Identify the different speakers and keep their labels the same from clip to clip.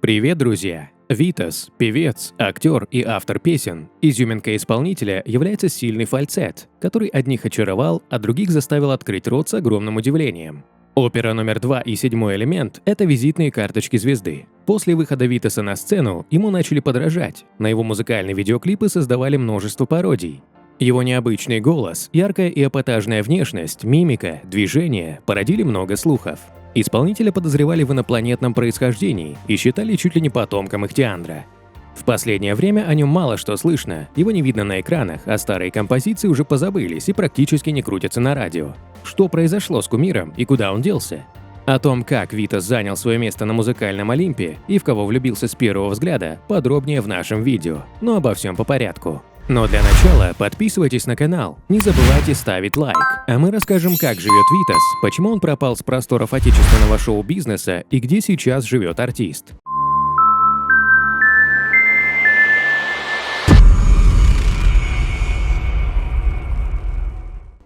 Speaker 1: Привет, друзья! Витас, певец, актер и автор песен, изюминка исполнителя является сильный фальцет, который одних очаровал, а других заставил открыть рот с огромным удивлением. Опера номер 2 и седьмой элемент – это визитные карточки звезды. После выхода Витаса на сцену ему начали подражать, на его музыкальные видеоклипы создавали множество пародий. Его необычный голос, яркая и эпатажная внешность, мимика, движения породили много слухов. Исполнителя подозревали в инопланетном происхождении и считали чуть ли не потомком Ихтиандра. В последнее время о нем мало что слышно, его не видно на экранах, а старые композиции уже позабылись и практически не крутятся на радио. Что произошло с кумиром и куда он делся? О том, как Витас занял свое место на музыкальном Олимпе и в кого влюбился с первого взгляда, подробнее в нашем видео, но обо всем по порядку. Но для начала подписывайтесь на канал, не забывайте ставить лайк, а мы расскажем, как живет Витас, почему он пропал с просторов отечественного шоу-бизнеса и где сейчас живет артист.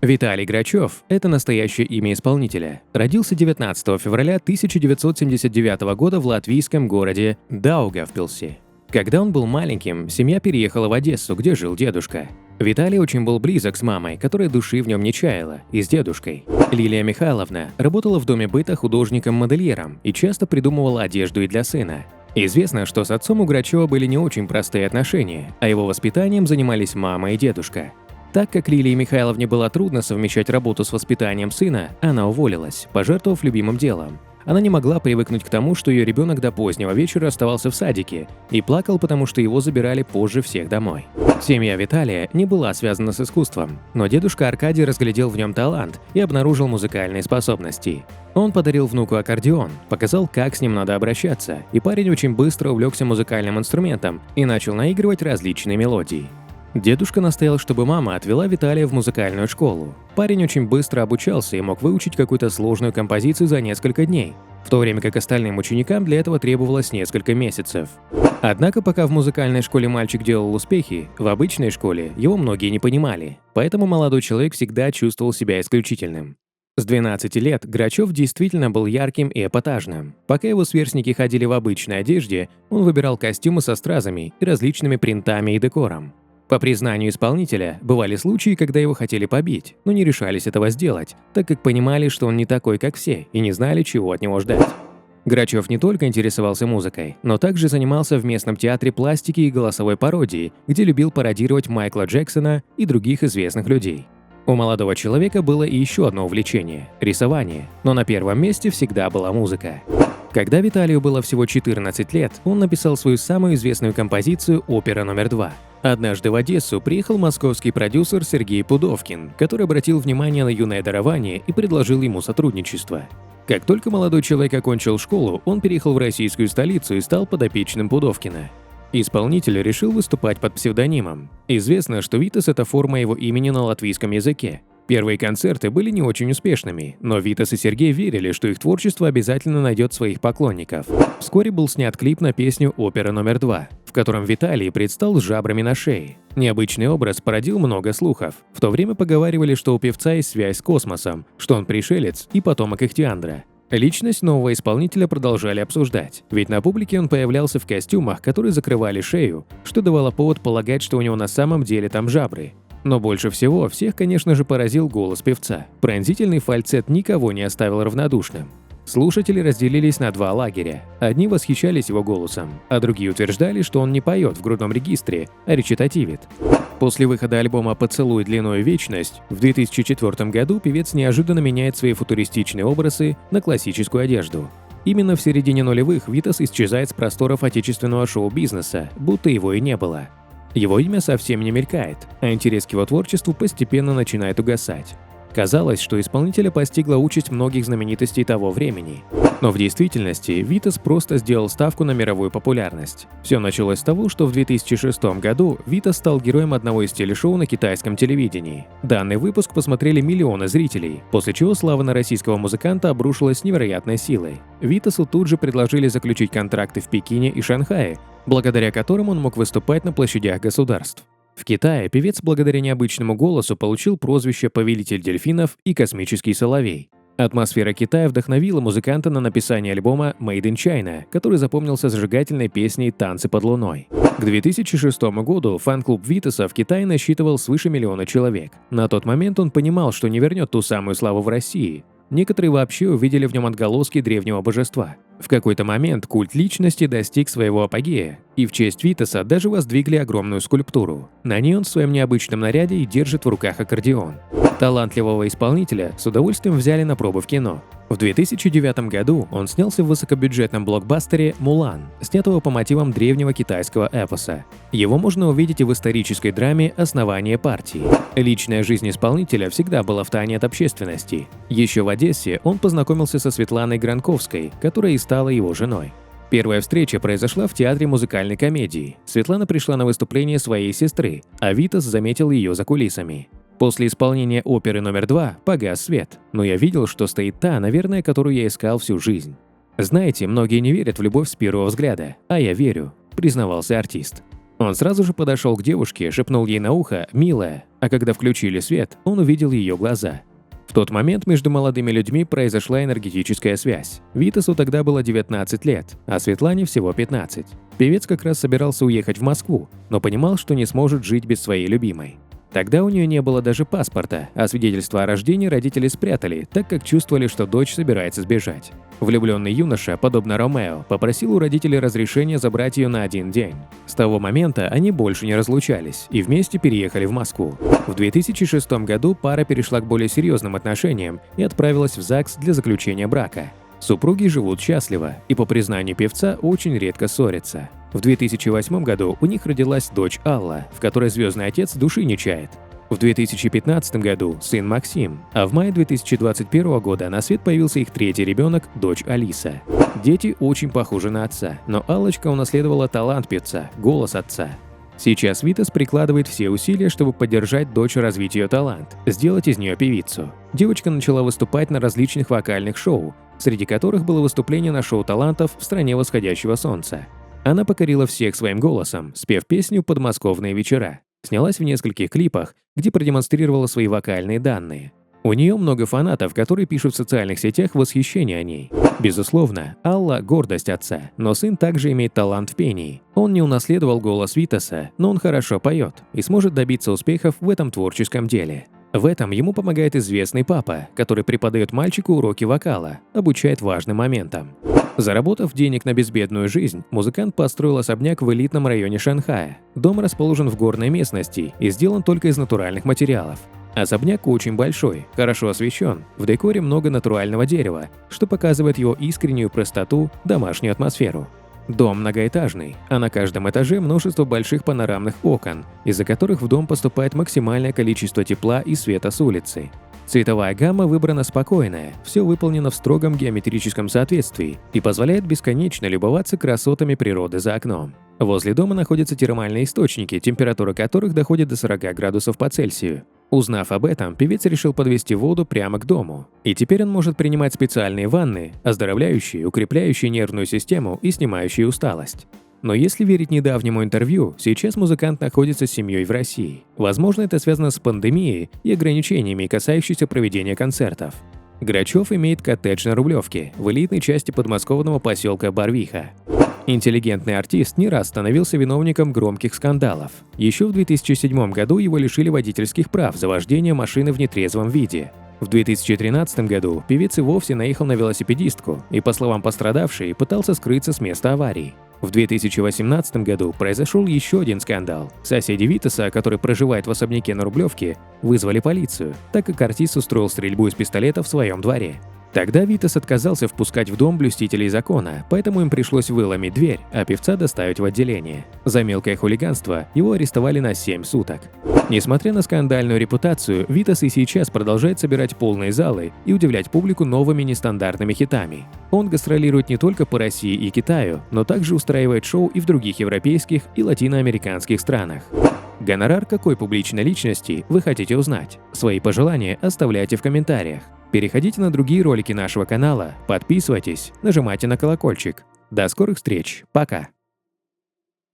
Speaker 1: Виталий Грачев – это настоящее имя исполнителя. Родился 19 февраля 1979 года в латвийском городе Даугавпилсе. Когда он был маленьким, семья переехала в Одессу, где жил дедушка. Виталий очень был близок с мамой, которая души в нем не чаяла, и с дедушкой. Лилия Михайловна работала в доме быта художником-модельером и часто придумывала одежду и для сына. Известно, что с отцом у Грачева были не очень простые отношения, а его воспитанием занимались мама и дедушка. Так как Лилии Михайловне было трудно совмещать работу с воспитанием сына, она уволилась, пожертвовав любимым делом. Она не могла привыкнуть к тому, что ее ребенок до позднего вечера оставался в садике и плакал, потому что его забирали позже всех домой. Семья Виталия не была связана с искусством, но дедушка Аркадий разглядел в нем талант и обнаружил музыкальные способности. Он подарил внуку аккордеон, показал, как с ним надо обращаться, и парень очень быстро увлекся музыкальным инструментом и начал наигрывать различные мелодии. Дедушка настоял, чтобы мама отвела Виталия в музыкальную школу. Парень очень быстро обучался и мог выучить какую-то сложную композицию за несколько дней, в то время как остальным ученикам для этого требовалось несколько месяцев. Однако пока в музыкальной школе мальчик делал успехи, в обычной школе его многие не понимали, поэтому молодой человек всегда чувствовал себя исключительным. С 12 лет Грачев действительно был ярким и эпатажным. Пока его сверстники ходили в обычной одежде, он выбирал костюмы со стразами и различными принтами и декором. По признанию исполнителя, бывали случаи, когда его хотели побить, но не решались этого сделать, так как понимали, что он не такой, как все, и не знали, чего от него ждать. Грачев не только интересовался музыкой, но также занимался в местном театре пластики и голосовой пародии, где любил пародировать Майкла Джексона и других известных людей. У молодого человека было и еще одно увлечение – рисование, но на первом месте всегда была музыка. Когда Виталию было всего 14 лет, он написал свою самую известную композицию «Опера номер 2». Однажды в Одессу приехал московский продюсер Сергей Пудовкин, который обратил внимание на юное дарование и предложил ему сотрудничество. Как только молодой человек окончил школу, он переехал в российскую столицу и стал подопечным Пудовкина. Исполнитель решил выступать под псевдонимом. Известно, что Витас – это форма его имени на латвийском языке. Первые концерты были не очень успешными, но Витас и Сергей верили, что их творчество обязательно найдет своих поклонников. Вскоре был снят клип на песню «Опера номер 2», в котором Виталий предстал с жабрами на шее. Необычный образ породил много слухов. В то время поговаривали, что у певца есть связь с космосом, что он пришелец и потомок Ихтиандра. Личность нового исполнителя продолжали обсуждать, ведь на публике он появлялся в костюмах, которые закрывали шею, что давало повод полагать, что у него на самом деле там жабры. Но больше всего всех, конечно же, поразил голос певца. Пронзительный фальцет никого не оставил равнодушным. Слушатели разделились на два лагеря. Одни восхищались его голосом, а другие утверждали, что он не поет в грудном регистре, а речитативит. После выхода альбома «Поцелуй длиною вечность» в 2004 году певец неожиданно меняет свои футуристичные образы на классическую одежду. Именно в середине нулевых Витас исчезает с просторов отечественного шоу-бизнеса, будто его и не было. Его имя совсем не мелькает, а интерес к его творчеству постепенно начинает угасать. Казалось, что исполнителя постигла участь многих знаменитостей того времени. Но в действительности Витас просто сделал ставку на мировую популярность. Все началось с того, что в 2006 году Витас стал героем одного из телешоу на китайском телевидении. Данный выпуск посмотрели миллионы зрителей, после чего слава на российского музыканта обрушилась с невероятной силой. Витасу тут же предложили заключить контракты в Пекине и Шанхае, благодаря которым он мог выступать на площадях государств. В Китае певец благодаря необычному голосу получил прозвище «Повелитель дельфинов» и «Космический соловей». Атмосфера Китая вдохновила музыканта на написание альбома «Made in China», который запомнился зажигательной песней «Танцы под луной». К 2006 году фан-клуб Витаса в Китае насчитывал свыше 1 миллиона человек. На тот момент он понимал, что не вернет ту самую славу в России. Некоторые вообще увидели в нем отголоски древнего божества. В какой-то момент культ личности достиг своего апогея, и в честь Витаса даже воздвигли огромную скульптуру. На ней он в своем необычном наряде и держит в руках аккордеон. Талантливого исполнителя с удовольствием взяли на пробы в кино. В 2009 году он снялся в высокобюджетном блокбастере «Мулан», снятого по мотивам древнего китайского эпоса. Его можно увидеть и в исторической драме «Основание партии». Личная жизнь исполнителя всегда была в тайне от общественности. Еще в Одессе он познакомился со Светланой Гранковской, которая и стала его женой. Первая встреча произошла в театре музыкальной комедии. Светлана пришла на выступление своей сестры, а Витас заметил ее за кулисами. После исполнения оперы номер 2 погас свет, но я видел, что стоит та, наверное, которую я искал всю жизнь. Знаете, многие не верят в любовь с первого взгляда, а я верю, признавался артист. Он сразу же подошел к девушке, шепнул ей на ухо «милая», а когда включили свет, он увидел ее глаза. В тот момент между молодыми людьми произошла энергетическая связь. Витасу тогда было 19 лет, а Светлане всего 15. Певец как раз собирался уехать в Москву, но понимал, что не сможет жить без своей любимой. Тогда у нее не было даже паспорта, а свидетельство о рождении родители спрятали, так как чувствовали, что дочь собирается сбежать. Влюбленный юноша, подобно Ромео, попросил у родителей разрешения забрать ее на 1 день. С того момента они больше не разлучались и вместе переехали в Москву. В 2006 году пара перешла к более серьезным отношениям и отправилась в ЗАГС для заключения брака. Супруги живут счастливо и, по признанию певца, очень редко ссорятся. В 2008 году у них родилась дочь Алла, в которой звездный отец души не чает. В 2015 году сын Максим, а в мае 2021 года на свет появился их третий ребенок, дочь Алиса. Дети очень похожи на отца, но Аллочка унаследовала талант певца, голос отца. Сейчас Витас прикладывает все усилия, чтобы поддержать дочь развить ее талант, сделать из нее певицу. Девочка начала выступать на различных вокальных шоу, среди которых было выступление на шоу талантов в «Стране восходящего солнца». Она покорила всех своим голосом, спев песню «Подмосковные вечера». Снялась в нескольких клипах, где продемонстрировала свои вокальные данные. У нее много фанатов, которые пишут в социальных сетях восхищение о ней. Безусловно, Алла – гордость отца, но сын также имеет талант в пении. Он не унаследовал голос Витаса, но он хорошо поет и сможет добиться успехов в этом творческом деле. В этом ему помогает известный папа, который преподает мальчику уроки вокала, обучает важным моментам. Заработав денег на безбедную жизнь, музыкант построил особняк в элитном районе Шанхая. Дом расположен в горной местности и сделан только из натуральных материалов. Особняк очень большой, хорошо освещен, в декоре много натурального дерева, что показывает его искреннюю простоту, домашнюю атмосферу. Дом многоэтажный, а на каждом этаже множество больших панорамных окон, из-за которых в дом поступает максимальное количество тепла и света с улицы. Цветовая гамма выбрана спокойная, все выполнено в строгом геометрическом соответствии и позволяет бесконечно любоваться красотами природы за окном. Возле дома находятся термальные источники, температура которых доходит до 40 градусов по Цельсию. Узнав об этом, певец решил подвести воду прямо к дому. И теперь он может принимать специальные ванны, оздоровляющие, укрепляющие нервную систему и снимающие усталость. Но если верить недавнему интервью, сейчас музыкант находится с семьей в России. Возможно, это связано с пандемией и ограничениями, касающимися проведения концертов. Грачев имеет коттедж на Рублевке, в элитной части подмосковного поселка Барвиха. Интеллигентный артист не раз становился виновником громких скандалов. Еще в 2007 году его лишили водительских прав за вождение машины в нетрезвом виде. В 2013 году певец и вовсе наехал на велосипедистку и, по словам пострадавшей, пытался скрыться с места аварии. В 2018 году произошел еще один скандал. Соседи Витаса, который проживает в особняке на Рублевке, вызвали полицию, так как артист устроил стрельбу из пистолета в своем дворе. Тогда Витас отказался впускать в дом блюстителей закона, поэтому им пришлось выломить дверь, а певца доставить в отделение. За мелкое хулиганство его арестовали на 7 суток. Несмотря на скандальную репутацию, Витас и сейчас продолжает собирать полные залы и удивлять публику новыми нестандартными хитами. Он гастролирует не только по России и Китаю, но также устраивает шоу и в других европейских и латиноамериканских странах. Гонорар какой публичной личности вы хотите узнать? Свои пожелания оставляйте в комментариях. Переходите на другие ролики нашего канала, подписывайтесь, нажимайте на колокольчик. До скорых встреч, пока!